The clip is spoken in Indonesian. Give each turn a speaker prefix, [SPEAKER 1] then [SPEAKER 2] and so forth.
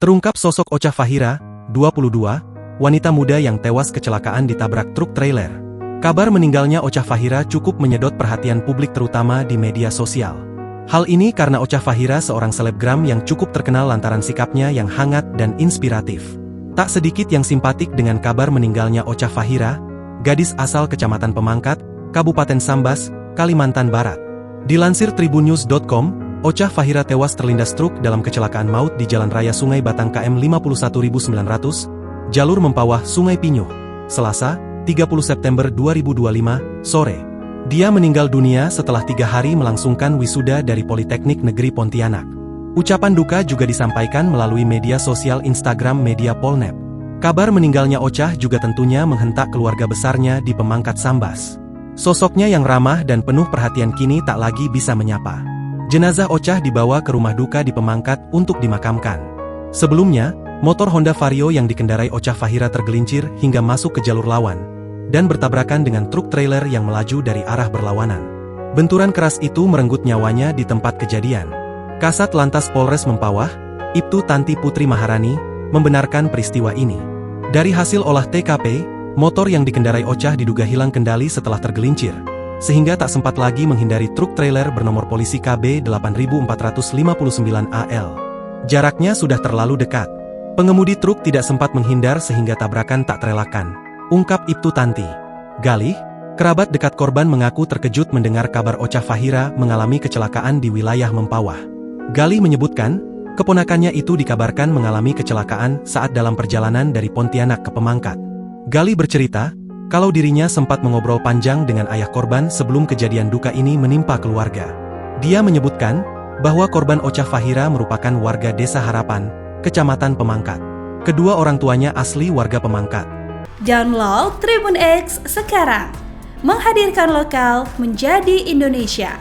[SPEAKER 1] Terungkap sosok Ocha Fahira, 22, wanita muda yang tewas kecelakaan ditabrak truk trailer. Kabar meninggalnya Ocha Fahira cukup menyedot perhatian publik terutama di media sosial. Hal ini karena Ocha Fahira seorang selebgram yang cukup terkenal lantaran sikapnya yang hangat dan inspiratif. Tak sedikit yang simpatik dengan kabar meninggalnya Ocha Fahira, gadis asal Kecamatan Pemangkat, Kabupaten Sambas, Kalimantan Barat. Dilansir tribunnews.com, Ocha Fahira tewas terlindas truk dalam kecelakaan maut di Jalan Raya Sungai Batang KM 51900, jalur Mempawah Sungai Pinyuh, Selasa, 30 September 2025, sore. Dia meninggal dunia setelah 3 hari melangsungkan wisuda dari Politeknik Negeri Pontianak. Ucapan duka juga disampaikan melalui media sosial Instagram media Polnep. Kabar meninggalnya Ocha juga tentunya menghentak keluarga besarnya di Pemangkat Sambas. Sosoknya yang ramah dan penuh perhatian kini tak lagi bisa menyapa. Jenazah Ocha dibawa ke rumah duka di Pemangkat untuk dimakamkan. Sebelumnya, motor Honda Vario yang dikendarai Ocha Fahira tergelincir hingga masuk ke jalur lawan, dan bertabrakan dengan truk trailer yang melaju dari arah berlawanan. Benturan keras itu merenggut nyawanya di tempat kejadian. Kasat Lantas Polres Mempawah, Ibtu Tanti Putri Maharani, membenarkan peristiwa ini. Dari hasil olah TKP, motor yang dikendarai Ocha diduga hilang kendali setelah tergelincir, sehingga tak sempat lagi menghindari truk trailer bernomor polisi KB 8459 AL. Jaraknya sudah terlalu dekat. Pengemudi truk tidak sempat menghindar sehingga tabrakan tak terelakkan, ungkap Ibtu Tanti. Galih, kerabat dekat korban mengaku terkejut mendengar kabar Ocha Fahira mengalami kecelakaan di wilayah Mempawah. Galih menyebutkan, keponakannya itu dikabarkan mengalami kecelakaan saat dalam perjalanan dari Pontianak ke Pemangkat. Galih bercerita, kalau dirinya sempat mengobrol panjang dengan ayah korban sebelum kejadian duka ini menimpa keluarga. Dia menyebutkan bahwa korban Ocha Fahira merupakan warga Desa Harapan, Kecamatan Pemangkat. Kedua orang tuanya asli warga Pemangkat.
[SPEAKER 2] Download Tribun X sekarang, menghadirkan lokal menjadi Indonesia.